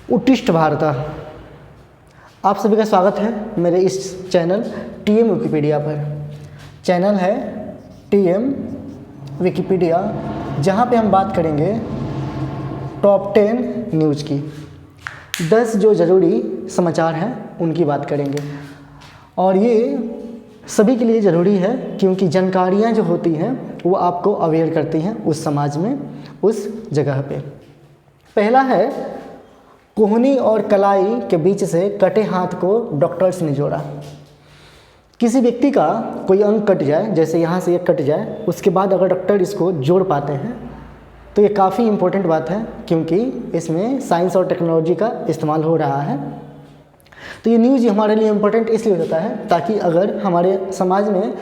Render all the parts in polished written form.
उत्तिष्ठ भारत। आप सभी का स्वागत है मेरे इस चैनल टीएम विकिपीडिया पर। चैनल है टीएम विकिपीडिया, जहां पे हम बात करेंगे टॉप 10 न्यूज़ की। 10 जो ज़रूरी समाचार हैं उनकी बात करेंगे, और ये सभी के लिए ज़रूरी है क्योंकि जानकारियाँ जो होती हैं वो आपको अवेयर करती हैं उस समाज में, उस जगह पे। पहला है, कोहनी और कलाई के बीच से कटे हाथ को डॉक्टर्स ने जोड़ा। किसी व्यक्ति का कोई अंग कट जाए, जैसे यहाँ से ये कट जाए, उसके बाद अगर डॉक्टर इसको जोड़ पाते हैं तो ये काफ़ी इम्पोर्टेंट बात है, क्योंकि इसमें साइंस और टेक्नोलॉजी का इस्तेमाल हो रहा है। तो ये न्यूज़ हमारे लिए इम्पोर्टेंट इसलिए होता है ताकि अगर हमारे समाज में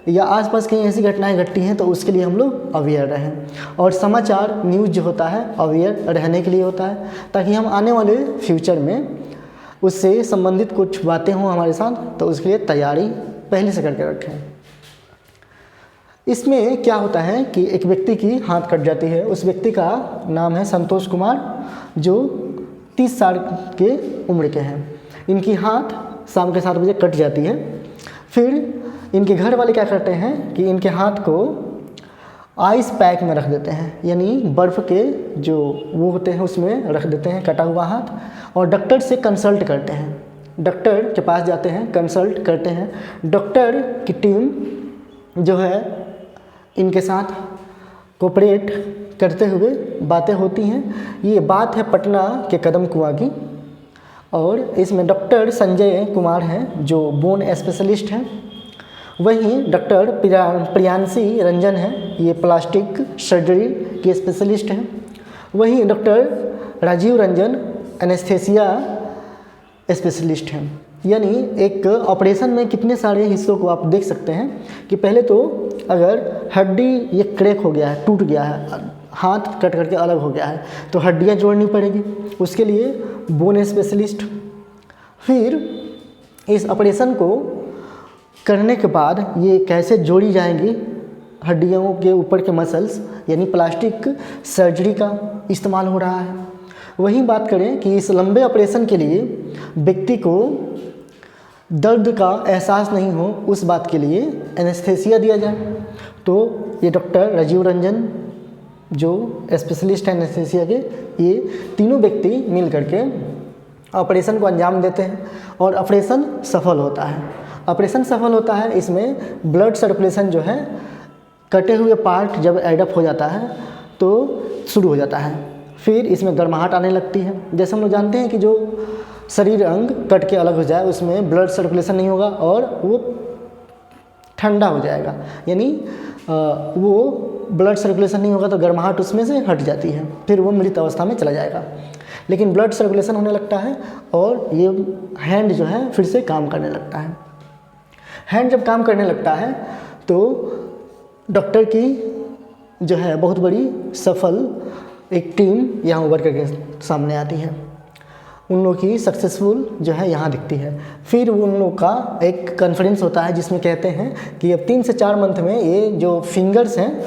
या आसपास कहीं ऐसी घटनाएं घटती हैं तो उसके लिए हम लोग अवेयर रहें। और समाचार न्यूज़ जो होता है अवेयर रहने के लिए होता है, ताकि हम आने वाले फ्यूचर में उससे संबंधित कुछ बातें हों हमारे साथ तो उसके लिए तैयारी पहले से करके रखें। इसमें क्या होता है कि एक व्यक्ति की हाथ कट जाती है। उस व्यक्ति का नाम है संतोष कुमार, जो 30 साल के उम्र के हैं। इनकी हाथ शाम के 7 बजे कट जाती है। फिर इनके घर वाले क्या करते हैं कि इनके हाथ को आइस पैक में रख देते हैं, यानी बर्फ़ के जो वो होते हैं उसमें रख देते हैं कटा हुआ हाथ, और डॉक्टर से कंसल्ट करते हैं। डॉक्टर के पास जाते हैं, कंसल्ट करते हैं। डॉक्टर की टीम जो है इनके साथ कोऑपरेट करते हुए बातें होती हैं। ये बात है पटना के कदम कुआं की, और इसमें डॉक्टर संजय कुमार हैं जो बोन स्पेशलिस्ट हैं। वहीं डॉक्टर प्रियांशी रंजन हैं, ये प्लास्टिक सर्जरी के स्पेशलिस्ट हैं। वहीं doctor Rajeev Ranjan anaesthesia specialist हैं। यानी एक ऑपरेशन में कितने सारे हिस्सों को आप देख सकते हैं कि पहले तो अगर हड्डी ये क्रैक हो गया है, टूट गया है, हाथ कट करके अलग हो गया है, तो हड्डियाँ जोड़नी पड़ेगी, उसके लिए बोन स्पेशलिस्ट। फिर इस ऑपरेशन को करने के बाद ये कैसे जोड़ी जाएंगी हड्डियों के ऊपर के मसल्स, यानी प्लास्टिक सर्जरी का इस्तेमाल हो रहा है। वहीं बात करें कि इस लंबे ऑपरेशन के लिए व्यक्ति को दर्द का एहसास नहीं हो, उस बात के लिए एनेस्थेसिया दिया जाए। तो ये डॉक्टर राजीव रंजन जो स्पेशलिस्ट हैं एनेस्थेसिया के, ये तीनों व्यक्ति मिल करके ऑपरेशन को अंजाम देते हैं और ऑपरेशन सफल होता है। ऑपरेशन सफल होता है, इसमें ब्लड सर्कुलेशन जो है कटे हुए पार्ट जब एडअप हो जाता है तो शुरू हो जाता है। फिर इसमें गर्माहट आने लगती है। जैसे हम लोग जानते हैं कि जो शरीर अंग कट के अलग हो जाए उसमें ब्लड सर्कुलेशन नहीं होगा और वो ठंडा हो जाएगा, यानी वो ब्लड सर्कुलेशन नहीं होगा तो गर्माहट उसमें से हट जाती है, फिर वो मृत अवस्था में चला जाएगा। लेकिन ब्लड सर्कुलेशन होने लगता है और ये हैंड जो है फिर से काम करने लगता है। हैंड जब काम करने लगता है तो डॉक्टर की जो है बहुत बड़ी सफल एक टीम यहाँ उभर करके सामने आती है। उन लोगों की सक्सेसफुल जो है यहाँ दिखती है। फिर उन लोगों का एक कॉन्फ्रेंस होता है जिसमें कहते हैं कि अब 3 से 4 मंथ में ये जो फिंगर्स हैं,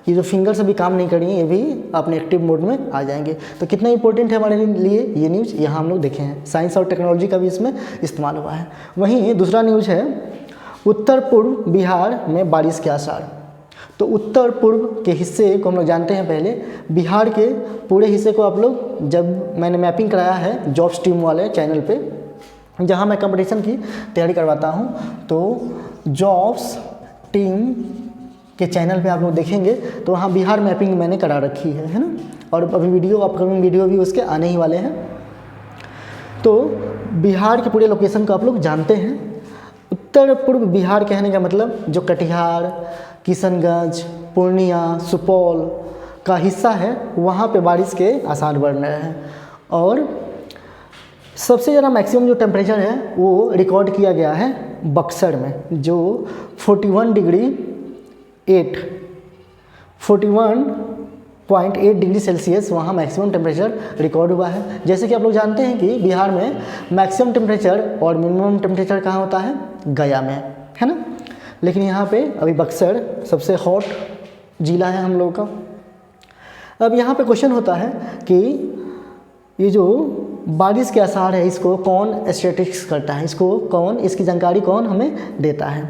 ये जो फिंगर्स अभी काम नहीं कर रही हैं, ये भी अपने एक्टिव मोड में आ जाएंगे। तो कितना इंपॉर्टेंट है हमारे लिए ये न्यूज़, यहाँ हम लोग देखे हैं। साइंस और टेक्नोलॉजी का भी इसमें इस्तेमाल हुआ है। वहीं दूसरा न्यूज़ है, उत्तर पूर्व बिहार में बारिश के आसार। तो उत्तर पूर्व के हिस्से को हम लोग जानते हैं। पहले बिहार के पूरे हिस्से को आप लोग, जब मैंने मैपिंग कराया है जॉब्स टीम वाले चैनल पे, जहां मैं कंपटीशन की तैयारी करवाता हूं, तो जॉब्स टीम के चैनल पे आप लोग देखेंगे तो वहाँ बिहार मैपिंग मैंने करा रखी है ना। और अभी वीडियो, अपकमिंग वीडियो भी उसके आने ही वाले हैं। तो बिहार के पूरे लोकेशन को आप लोग जानते हैं। उत्तर पूर्व बिहार कहने का मतलब जो कटिहार, किशनगंज, पूर्णिया, सुपौल का हिस्सा है, वहाँ पे बारिश के आसार बढ़ रहे हैं। और सबसे ज़्यादा मैक्सिमम जो टेम्परेचर है वो रिकॉर्ड किया गया है बक्सर में, जो 41.8 डिग्री सेल्सियस वहाँ मैक्सिमम टेम्परेचर रिकॉर्ड हुआ है। जैसे कि आप लोग जानते हैं कि बिहार में मैक्सिमम टेम्परेचर और मिनिमम टेम्परेचर कहाँ होता है, गया में, है ना। लेकिन यहाँ पे अभी बक्सर सबसे हॉट ज़िला है हम लोगों का। अब यहाँ पे क्वेश्चन होता है कि ये जो बारिश के आसार है, इसको कौन स्टैटिस्टिक्स करता है, इसको कौन, इसकी जानकारी कौन हमें देता है?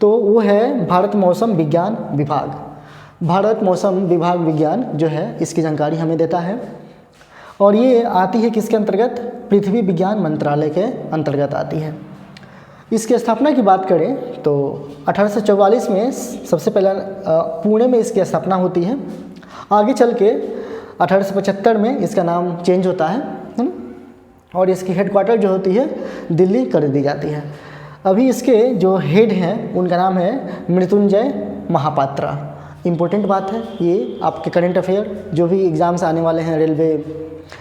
तो वो है भारत मौसम विज्ञान विभाग। भारत मौसम विभाग विज्ञान जो है इसकी जानकारी हमें देता है। और ये आती है किसके अंतर्गत? पृथ्वी विज्ञान मंत्रालय के अंतर्गत आती है। इसकी स्थापना की बात करें तो 1844 में सबसे पहले पुणे में इसकी स्थापना होती है। आगे चल के 1875 में इसका नाम चेंज होता है ना, और इसकी हेडक्वार्टर जो होती है दिल्ली कर दी जाती है। अभी इसके जो हेड हैं उनका नाम है मृत्युंजय महापात्रा। इम्पोर्टेंट बात है ये, आपके करंट अफेयर जो भी एग्ज़ाम्स आने वाले हैं, रेलवे,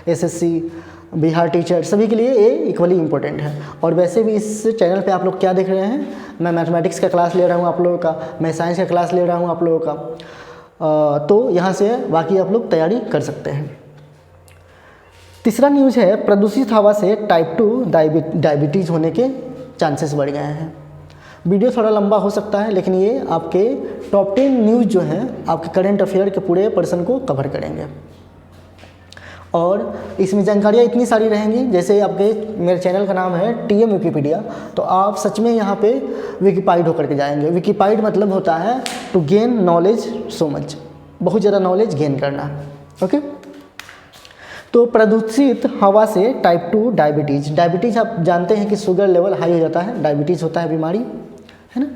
एसएससी, बिहार टीचर, सभी के लिए ये इक्वली इम्पोर्टेंट है। और वैसे भी इस चैनल पे आप लोग क्या देख रहे हैं, मैं मैथमेटिक्स का क्लास ले रहा हूँ आप लोगों का, मैं साइंस का क्लास ले रहा हूँ आप लोगों का, तो यहाँ से बाकी आप लोग तैयारी कर सकते हैं। तीसरा न्यूज़ है प्रदूषित हवा से टाइप 2 डायबिटीज़ होने के चांसेस बढ़ गए हैं। वीडियो थोड़ा लंबा हो सकता है, लेकिन ये आपके टॉप 10 न्यूज़ जो हैं आपके करंट अफेयर के पूरे पर्सन को कवर करेंगे। और इसमें जानकारियाँ इतनी सारी रहेंगी, जैसे आपके मेरे चैनल का नाम है TM विकीपीडिया, तो आप सच में यहाँ पे विकीपाइड होकर के जाएंगे। विकीपाइड मतलब होता है to gain knowledge so much, बहुत ज़्यादा नॉलेज गेन करना। ओके, तो प्रदूषित हवा से टाइप 2 डायबिटीज़। डायबिटीज़ आप जानते हैं कि शुगर लेवल हाई हो जाता है, डायबिटीज़ होता है बीमारी, है ना।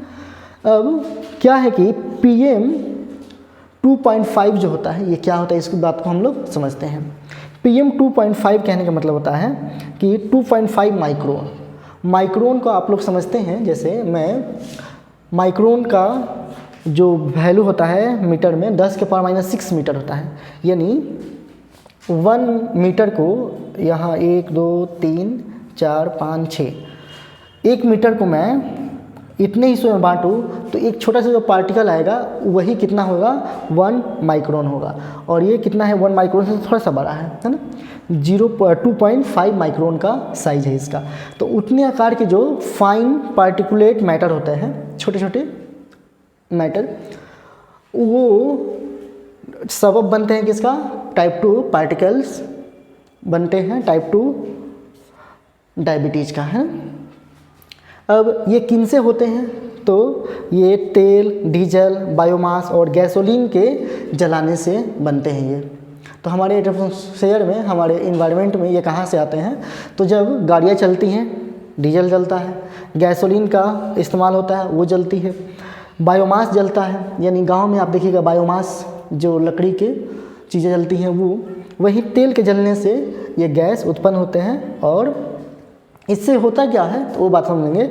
अब क्या है कि PM 2.5 जो होता है, ये क्या होता है, इसकी बात को हम लोग समझते हैं। PM 2.5 कहने का मतलब होता है कि 2.5 माइक्रोन। माइक्रोन को आप लोग समझते हैं, जैसे मैं माइक्रोन का जो वैल्यू होता है मीटर में 10 के पावर -6 मीटर होता है, यानी 1 मीटर को यहाँ 1 2 3 4 5 6, 1 मीटर को मैं इतने हिस्सों में बांटूँ तो एक छोटा सा जो पार्टिकल आएगा वही कितना होगा, 1 माइक्रोन होगा। और ये कितना है, 1 माइक्रोन से थोड़ा सा बड़ा है ना, 2.5 माइक्रोन का साइज है इसका। तो उतने आकार के जो फाइन पार्टिकुलेट मैटर होते हैं, छोटे छोटे मैटर, वो सबब बनते हैं किसका, टाइप 2 पार्टिकल्स बनते हैं टाइप 2 डायबिटीज़ का, है। अब ये किन से होते हैं, तो ये तेल, डीजल, बायोमास और गैसोलीन के जलाने से बनते हैं ये। तो हमारे एटमॉस्फेयर में, हमारे इन्वायरमेंट में ये कहाँ से आते हैं, तो जब गाड़ियाँ चलती हैं डीजल जलता है, गैसोलीन का इस्तेमाल होता है वो जलती है, बायोमास जलता है, यानी गांव में आप देखिएगा बायोमास जो लकड़ी के चीज़ें जलती हैं वो, वही तेल के जलने से ये गैस उत्पन्न होते हैं। और इससे होता क्या है तो वो बात समझेंगे।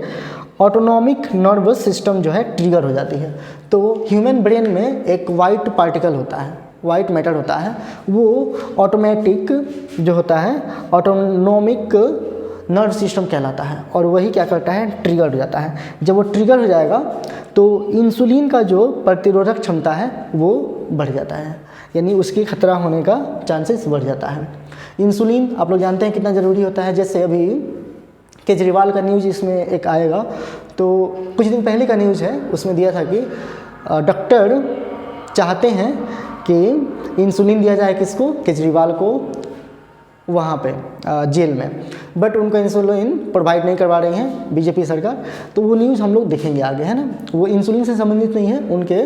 ऑटोनॉमिक नर्वस सिस्टम जो है ट्रिगर हो जाती है। तो ह्यूमन ब्रेन में एक वाइट पार्टिकल होता है, वाइट मैटर होता है, वो ऑटोमेटिक जो होता है ऑटोनॉमिक नर्व सिस्टम कहलाता है। और वही क्या करता है, ट्रिगर हो जाता है। जब वो ट्रिगर हो जाएगा तो इंसुलिन का जो प्रतिरोधक क्षमता है वो बढ़ जाता है, यानी उसकी खतरा होने का चांसेस बढ़ जाता है। इंसुलिन आप लोग जानते हैं कितना ज़रूरी होता है। जैसे अभी केजरीवाल का न्यूज़ इसमें एक आएगा, तो कुछ दिन पहले का न्यूज़ है, उसमें दिया था कि डॉक्टर चाहते हैं कि इंसुलिन दिया जाए किसको, केजरीवाल को, वहाँ पे जेल में, बट उनको इंसुलिन प्रोवाइड नहीं करवा रही हैं बीजेपी सरकार। तो वो न्यूज़ हम लोग देखेंगे आगे, है ना। वो इंसुलिन से संबंधित नहीं है, उनके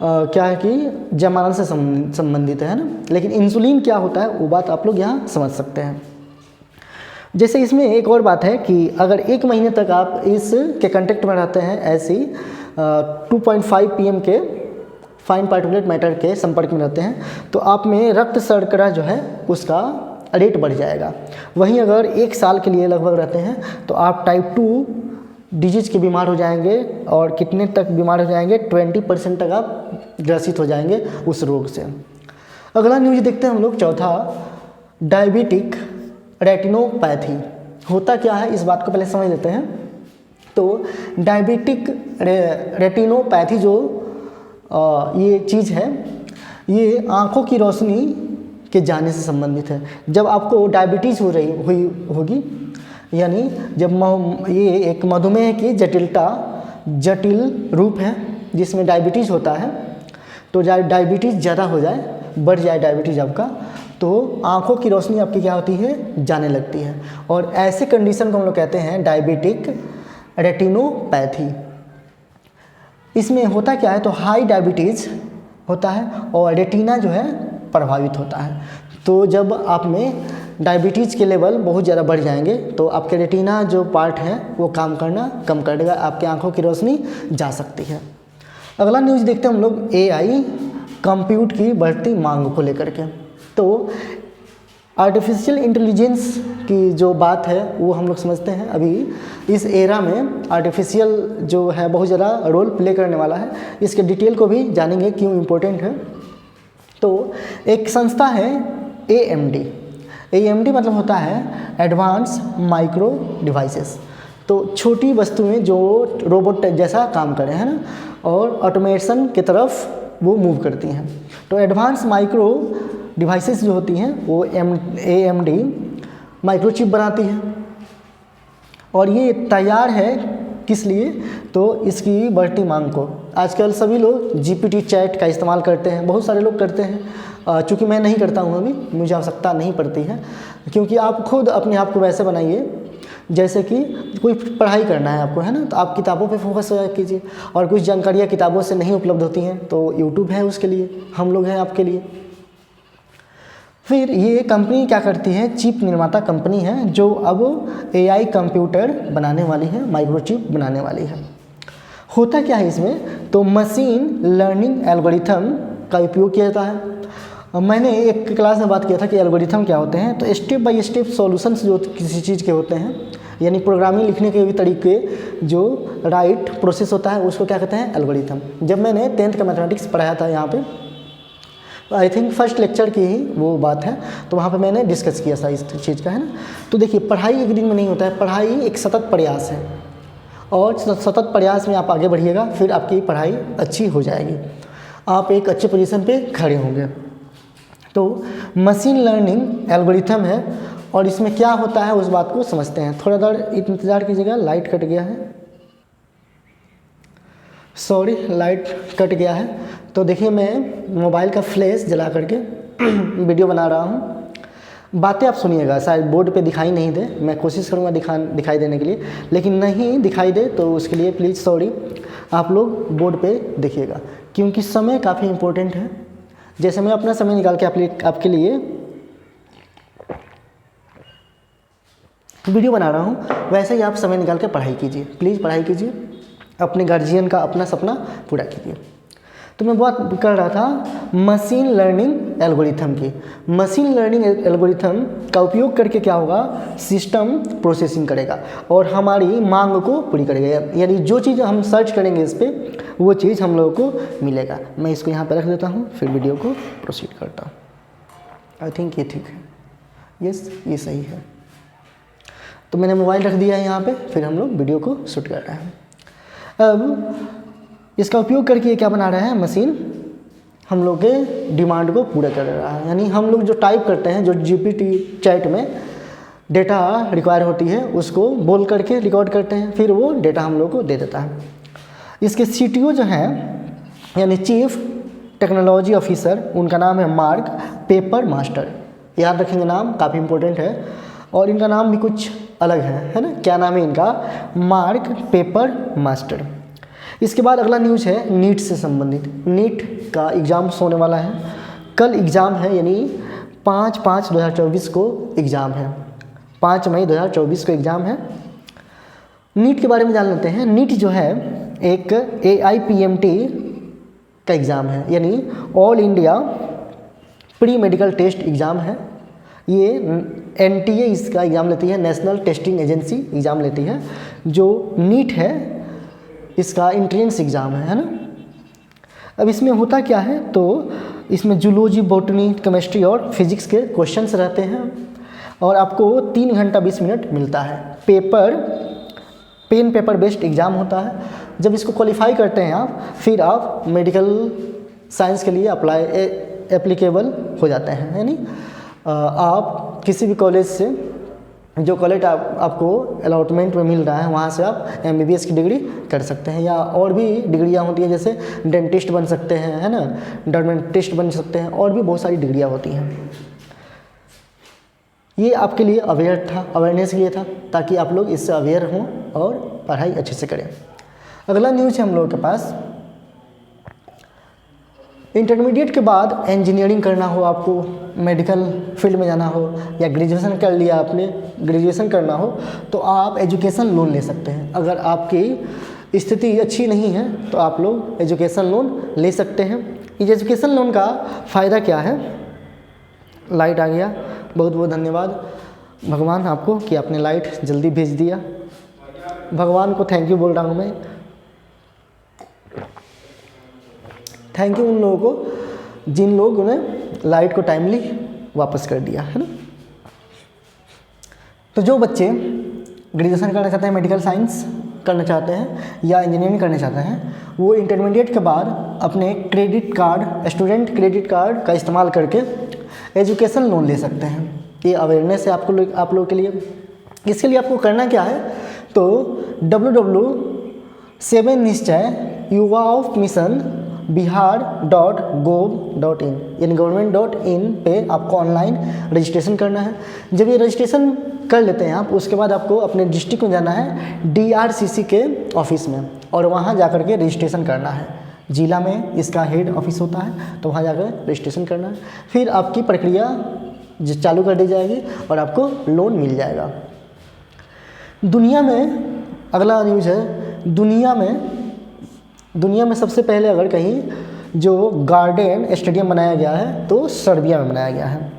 क्या है कि जमानत से संबंधित है ना। लेकिन इंसुलिन क्या होता है वो बात आप लोग यहाँ समझ सकते हैं। जैसे इसमें एक और बात है कि अगर 1 महीने तक आप इस के कंटेक्ट में रहते हैं, ऐसी 2.5 PM के फाइन पार्टिकुलेट मैटर के संपर्क में रहते हैं, तो आप में रक्त शर्करा जो है उसका रेट बढ़ जाएगा। वहीं अगर 1 साल के लिए लगभग रहते हैं तो आप टाइप 2 डिजीज़ के बीमार हो जाएंगे। और कितने तक बीमार हो जाएंगे, 20% तक आप ग्रसित हो जाएंगे उस रोग से। अगला न्यूज़ देखते हैं हम लोग, चौथा, डायबिटिक रेटिनोपैथी। होता क्या है इस बात को पहले समझ लेते हैं। तो डायबिटिक रेटिनोपैथी जो ये चीज़ है, ये आँखों की रोशनी के जाने से संबंधित है। जब आपको डायबिटीज़ हुई होगी, यानी जब ये एक मधुमेह की जटिल रूप है जिसमें डायबिटीज़ होता है, तो डायबिटीज़ ज़्यादा हो जाए, बढ़ जाए डायबिटीज़ आपका, तो आँखों की रोशनी आपकी क्या होती है, जाने लगती है। और ऐसे कंडीशन को हम लोग कहते हैं डायबिटिक रेटिनोपैथी। इसमें होता क्या है, तो हाई डायबिटीज़ होता है और रेटिना जो है प्रभावित होता है। तो जब आप में डायबिटीज़ के लेवल बहुत ज़्यादा बढ़ जाएंगे तो आपके रेटिना जो पार्ट है वो काम करना कम कर देगा, आपकी आंखों की रोशनी जा सकती है। अगला न्यूज़ देखते हैं हम लोग AI कंप्यूट की बढ़ती मांग को लेकर के। तो आर्टिफिशियल इंटेलिजेंस की जो बात है वो हम लोग समझते हैं, अभी इस एरा में आर्टिफिशियल जो है बहुत ज़्यादा रोल प्ले करने वाला है। इसके डिटेल को भी जानेंगे क्यों इम्पोर्टेंट है। तो एक संस्था है AMD मतलब होता है एडवांस माइक्रो डिवाइसेस। तो छोटी वस्तुएं जो रोबोट जैसा काम करें, है ना, और ऑटोमेशन की तरफ वो मूव करती हैं। तो एडवांस माइक्रो डिवाइसेस जो होती हैं वो AMD माइक्रोचिप बनाती है और ये तैयार है किस लिए, तो इसकी बढ़ती मांग को। आजकल सभी लोग GPT चैट का इस्तेमाल करते हैं, बहुत सारे लोग करते हैं। चूँकि मैं नहीं करता हूँ, अभी मुझे आवश्यकता नहीं पड़ती है, क्योंकि आप खुद अपने आप को वैसे बनाइए जैसे कि कोई पढ़ाई करना है आपको, है ना, तो आप किताबों पे फोकस कीजिए। और कुछ जानकारियाँ किताबों से नहीं उपलब्ध होती हैं तो YouTube है उसके लिए, हम लोग हैं आपके लिए। फिर ये कंपनी क्या करती है, चिप निर्माता कंपनी है जो अब AI कंप्यूटर बनाने वाली है, माइक्रोचिप बनाने वाली है। होता क्या है इसमें, तो मशीन लर्निंग एल्गोरिथम का उपयोग किया जाता है। मैंने एक क्लास में बात किया था कि एल्गोरिथम क्या होते हैं। तो स्टेप बाय स्टेप सॉल्यूशंस जो किसी चीज़ के होते हैं, यानी प्रोग्रामिंग लिखने के भी तरीके जो राइट प्रोसेस होता है उसको क्या कहते हैं, एल्गोरिथम। जब मैंने 10th का मैथमेटिक्स पढ़ाया था यहाँ पे, आई थिंक फर्स्ट लेक्चर की ही वो बात है, तो वहाँ पे मैंने डिस्कस किया था इस चीज़ का, है ना। तो देखिए पढ़ाई एक दिन में नहीं होता है, पढ़ाई एक सतत प्रयास है और सतत प्रयास में आप आगे बढ़िएगा, फिर आपकी पढ़ाई अच्छी हो जाएगी, आप एक अच्छे पोजीशन पे खड़े होंगे। तो मशीन लर्निंग एल्गोरिथम है और इसमें क्या होता है उस बात को समझते हैं। थोड़ा देर इंतज़ार कीजिएगा, लाइट कट गया है, सॉरी लाइट कट गया है। तो देखिए मैं मोबाइल का फ्लैश जला करके वीडियो बना रहा हूँ, बातें आप सुनिएगा। शायद बोर्ड पे दिखाई नहीं दे, मैं कोशिश करूँगा दिखाई देने के लिए, लेकिन नहीं दिखाई दे तो उसके लिए प्लीज़ सॉरी, आप लोग बोर्ड पे देखिएगा, क्योंकि समय काफ़ी इम्पोर्टेंट है। जैसे मैं अपना समय निकाल के आपके लिए वीडियो बना रहा हूँ, वैसे ही आप समय निकाल के पढ़ाई कीजिए, प्लीज़ पढ़ाई कीजिए, अपने गार्जियन का अपना सपना पूरा कीजिए। तो मैं बात कर रहा था मशीन लर्निंग एल्गोरिथम की। मशीन लर्निंग एल्गोरिथम का उपयोग करके क्या होगा, सिस्टम प्रोसेसिंग करेगा और हमारी मांग को पूरी करेगा, यानी जो चीज़ हम सर्च करेंगे इस पर वो चीज़ हम लोगों को मिलेगा। मैं इसको यहाँ पर रख देता हूँ, फिर वीडियो को प्रोसीड करता हूँ। आई थिंक ये ठीक है, यस ये सही है। तो मैंने मोबाइल रख दिया है यहाँ पे, फिर हम लोग वीडियो को शूट कर रहे हैं। अब इसका उपयोग करके क्या बना रहा है, मशीन हम लोग के डिमांड को पूरा कर रहा है। यानी हम लोग जो टाइप करते हैं, जो GPT चैट में डेटा रिक्वायर होती है उसको बोल करके रिकॉर्ड करते हैं, फिर वो डेटा हम लोग को दे देता है। इसके CTO जो हैं, यानी चीफ टेक्नोलॉजी ऑफिसर, उनका नाम है मार्क पेपर मास्टर। याद रखेंगे नाम, काफ़ी इंपॉर्टेंट है। और इनका नाम भी कुछ अलग है ना, क्या नाम है इनका, मार्क पेपर मास्टर। इसके बाद अगला न्यूज़ है नीट से संबंधित। नीट का एग्ज़ाम होने वाला है, कल एग्ज़ाम है, यानी 5/5/2024 को एग्ज़ाम है, 5 मई 2024 को एग्ज़ाम है। नीट के बारे में जान लेते हैं। नीट जो है एक AIPMT का एग्ज़ाम है, यानी all India pre medical test exam है। ये NTA इसका एग्ज़ाम लेती है, नेशनल टेस्टिंग एजेंसी एग्ज़ाम लेती है। जो नीट है इसका एंट्रेंस एग्ज़ाम है ना। अब इसमें होता क्या है, तो इसमें जूलॉजी, बॉटनी, केमिस्ट्री और फिजिक्स के क्वेश्चंस रहते हैं और आपको 3 घंटा 20 मिनट मिलता है। पेन पेपर बेस्ड एग्ज़ाम होता है। जब इसको क्वालिफाई करते हैं आप, फिर आप मेडिकल साइंस के लिए एप्लीकेबल हो जाते हैं। यानी आप किसी भी कॉलेज से, जो कॉलेज आपको अलॉटमेंट में मिल रहा है, वहाँ से आप MBBS की डिग्री कर सकते हैं, या और भी डिग्रियाँ होती हैं, जैसे डेंटिस्ट बन सकते हैं, है ना, डर्मेटिस्ट बन सकते हैं, और भी बहुत सारी डिग्रियाँ होती हैं। ये आपके लिए अवेयरनेस के लिए था, ताकि आप लोग इससे अवेयर हों और पढ़ाई अच्छे से करें। अगला न्यूज़ है हम लोगों के पास, इंटरमीडिएट के बाद इंजीनियरिंग करना हो आपको, मेडिकल फील्ड में जाना हो, या ग्रेजुएशन कर लिया आपने, ग्रेजुएशन करना हो, तो आप एजुकेशन लोन ले सकते हैं। अगर आपकी स्थिति अच्छी नहीं है तो आप लोग एजुकेशन लोन ले सकते हैं। इस एजुकेशन लोन का फ़ायदा क्या है? लाइट आ गया, बहुत बहुत धन्यवाद भगवान आपको कि आपने लाइट जल्दी भेज दिया। भगवान को थैंक यू बोल रहा हूँ मैं। थैंक यू उन लोगों को जिन लोगों ने लाइट को टाइमली वापस कर दिया, है ना। तो जो बच्चे ग्रेजुएशन करना चाहते हैं, मेडिकल साइंस करना चाहते हैं या इंजीनियरिंग करना चाहते हैं, वो इंटरमीडिएट के बाद अपने credit card, student credit card का इस्तेमाल करके एजुकेशन लोन ले सकते हैं। ये अवेयरनेस है आप लोगों के लिए। इसके लिए आपको करना क्या है, तो www.7निश्चय युवा ऑफ मिशन bihar.gov.in यानी government.in पे आपको ऑनलाइन रजिस्ट्रेशन करना है। जब ये रजिस्ट्रेशन कर लेते हैं आप, उसके बाद आपको अपने डिस्ट्रिक्ट में जाना है DRCC के ऑफिस में, और वहाँ जाकर के रजिस्ट्रेशन करना है। जिला में इसका हेड ऑफिस होता है, तो वहाँ जाकर रजिस्ट्रेशन करना है। फिर आपकी प्रक्रिया चालू कर दी जाएगी और आपको लोन मिल जाएगा। दुनिया में अगला न्यूज़ है, दुनिया में सबसे पहले अगर कहीं जो गार्डन स्टेडियम बनाया गया है तो सर्बिया में बनाया गया है।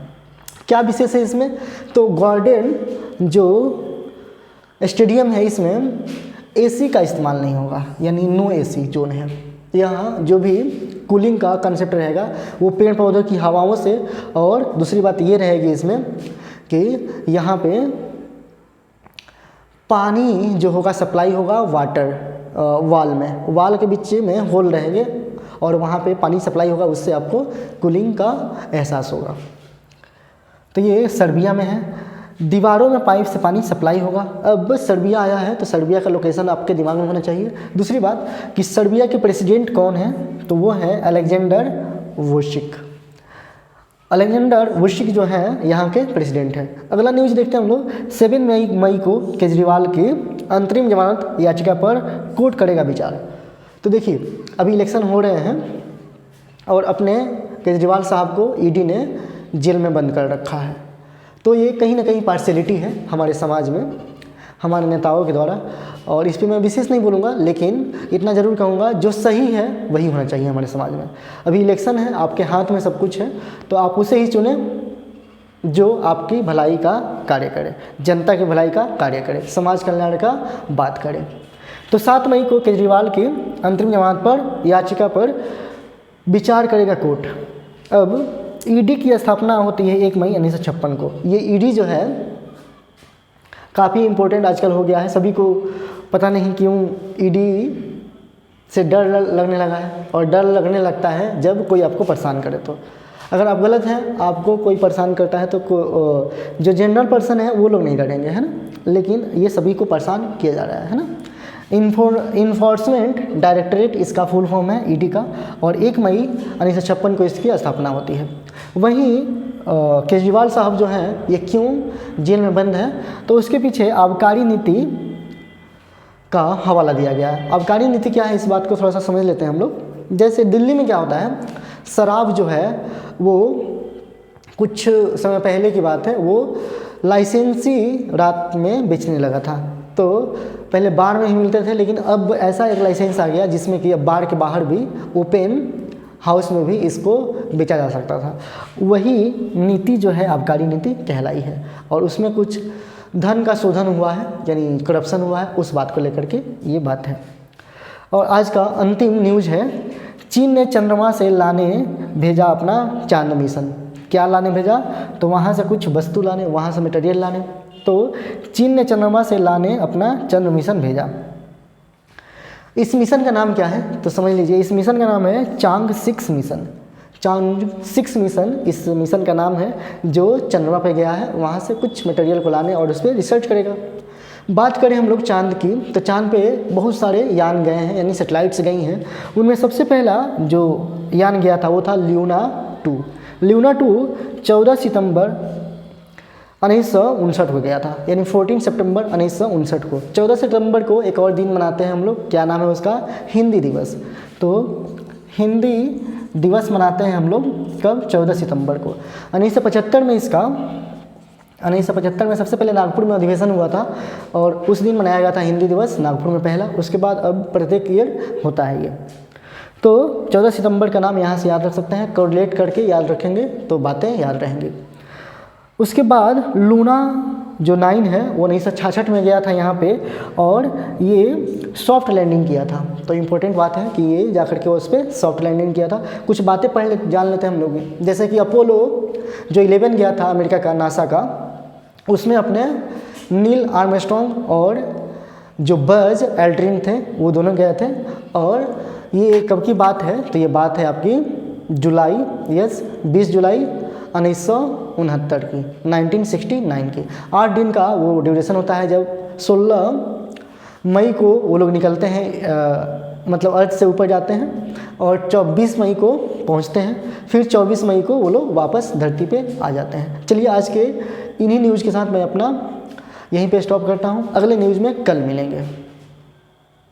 क्या विशेष है इसमें? तो गार्डन जो स्टेडियम है इसमें AC का इस्तेमाल नहीं होगा, यानी नो AC जोन है। यहाँ जो भी कूलिंग का कंसेप्ट रहेगा वो पेड़ पौधों की हवाओं से, और दूसरी बात ये रहेगी इसमें कि यहाँ पे पानी जो होगा सप्लाई होगा वाटर वाल के बीच में होल रहेंगे और वहाँ पे पानी सप्लाई होगा, उससे आपको कूलिंग का एहसास होगा। तो ये सर्बिया में है। दीवारों में पाइप से पानी सप्लाई होगा। अब सर्बिया आया है तो सर्बिया का लोकेशन आपके दिमाग में होना चाहिए। दूसरी बात कि सर्बिया के प्रेसिडेंट कौन है, तो वो है अलेक्जेंडर वुचिक। अलेक्जेंडर वुचिक जो है यहाँ के प्रेसिडेंट हैं। अगला न्यूज़ देखते हैं हम लोग। 7 मई को केजरीवाल की अंतरिम जमानत याचिका पर कोर्ट करेगा विचार। तो देखिए अभी इलेक्शन हो रहे हैं और अपने केजरीवाल साहब को ED ने जेल में बंद कर रखा है। तो ये कहीं ना कहीं पार्शियलिटी है हमारे समाज में, हमारे नेताओं के द्वारा, और इस पर मैं विशेष नहीं बोलूँगा, लेकिन इतना ज़रूर कहूँगा जो सही है वही होना चाहिए हमारे समाज में। अभी इलेक्शन है, आपके हाथ में सब कुछ है, तो आप उसे ही चुने जो आपकी भलाई का कार्य करे, जनता की भलाई का कार्य करे, समाज कल्याण का बात करे। तो 7 मई को केजरीवाल की अंतरिम जमानत पर याचिका पर विचार करेगा कोर्ट। अब ED की स्थापना होती है 1 मई 1956 को। ये ED जो है काफ़ी इम्पोर्टेंट आजकल हो गया है, सभी को पता नहीं क्यों ED से डर लगने लगा है, और डर लगने लगता है जब कोई आपको परेशान करे। तो अगर आप गलत हैं, आपको कोई परेशान करता है, तो जो जनरल पर्सन है वो लोग नहीं डरेंगे, है ना, लेकिन ये सभी को परेशान किया जा रहा है ना। इन्फोर्समेंट डायरेक्टरेट इसका फुल फॉर्म है ED का, और 1 मई 1956 को इसकी स्थापना होती है। वहीं केजरीवाल साहब जो हैं ये क्यों जेल में बंद है, तो उसके पीछे आबकारी नीति का हवाला दिया गया है। आबकारी नीति क्या है, इस बात को थोड़ा सा समझ लेते हैं हम लोग। जैसे दिल्ली में क्या होता है, शराब जो है वो कुछ समय पहले की बात है, वो लाइसेंसी रात में बेचने लगा था। तो पहले बार में ही मिलते थे, लेकिन अब ऐसा एक लाइसेंस आ गया जिसमें कि अब बार के बाहर भी, ओपन हाउस में भी इसको बेचा जा सकता था। वही नीति जो है आबकारी नीति कहलाई है, और उसमें कुछ धन का शोधन हुआ है, यानी करप्शन हुआ है, उस बात को लेकर के ये बात है। और आज का अंतिम न्यूज़ है, चीन ने चंद्रमा से लाने भेजा अपना चांद मिशन। क्या लाने भेजा, तो वहाँ से कुछ वस्तु लाने, वहाँ से मटेरियल लाने। तो चीन ने चंद्रमा से लाने अपना चंद्र मिशन भेजा। इस मिशन का नाम क्या है, तो समझ लीजिए, इस मिशन का नाम है चांग 6 मिशन। चांग 6 मिशन इस मिशन का नाम है, जो चंद्रमा पे गया है, वहाँ से कुछ मटेरियल को लाने और उस पर रिसर्च करेगा। बात करें हम लोग चांद की, तो चांद पे बहुत सारे यान गए हैं, यानी सैटेलाइट्स गई हैं। उनमें सबसे पहला जो यान गया था वो था ल्यूना 2। ल्यूना 2 14 सितंबर 1959 को गया था, यानी 14 सितंबर 1959 को। 14 सितंबर को एक और दिन मनाते हैं हम लोग, क्या नाम है उसका? हिंदी दिवस। तो हिंदी दिवस मनाते हैं हम लोग कब? 14 सितंबर को। 1975 में 1975 में सबसे पहले नागपुर में अधिवेशन हुआ था और उस दिन मनाया गया था हिंदी दिवस नागपुर में पहला। उसके बाद अब प्रत्येक ईयर होता है ये। तो 14 सितंबर का नाम यहाँ से याद रख सकते हैं, कोरिलेट करके याद रखेंगे तो बातें याद रहेंगी। उसके बाद लूना जो 9 है वो 1966 में गया था यहाँ पे और ये सॉफ्ट लैंडिंग किया था। तो इम्पोर्टेंट बात है कि ये जाकर के उस पर सॉफ्ट लैंडिंग किया था। कुछ बातें जान लेते हैं हम लोग, जैसे कि अपोलो जो 11 गया था अमेरिका का, नासा का, उसमें अपने नील आर्मस्ट्रॉन्ग और जो बज एल्ड्रिन थे वो दोनों गए थे। और ये कब की बात है? तो ये बात है आपकी जुलाई 20 जुलाई 1969 की, 1969 की। 8 दिन का वो ड्यूरेशन होता है। जब 16 मई को वो लोग निकलते हैं, मतलब अर्थ से ऊपर जाते हैं और 24 मई को पहुंचते हैं, फिर 24 मई को वो लोग वापस धरती पे आ जाते हैं। चलिए आज के इन्हीं न्यूज़ के साथ मैं अपना यहीं पे स्टॉप करता हूँ। अगले न्यूज़ में कल मिलेंगे।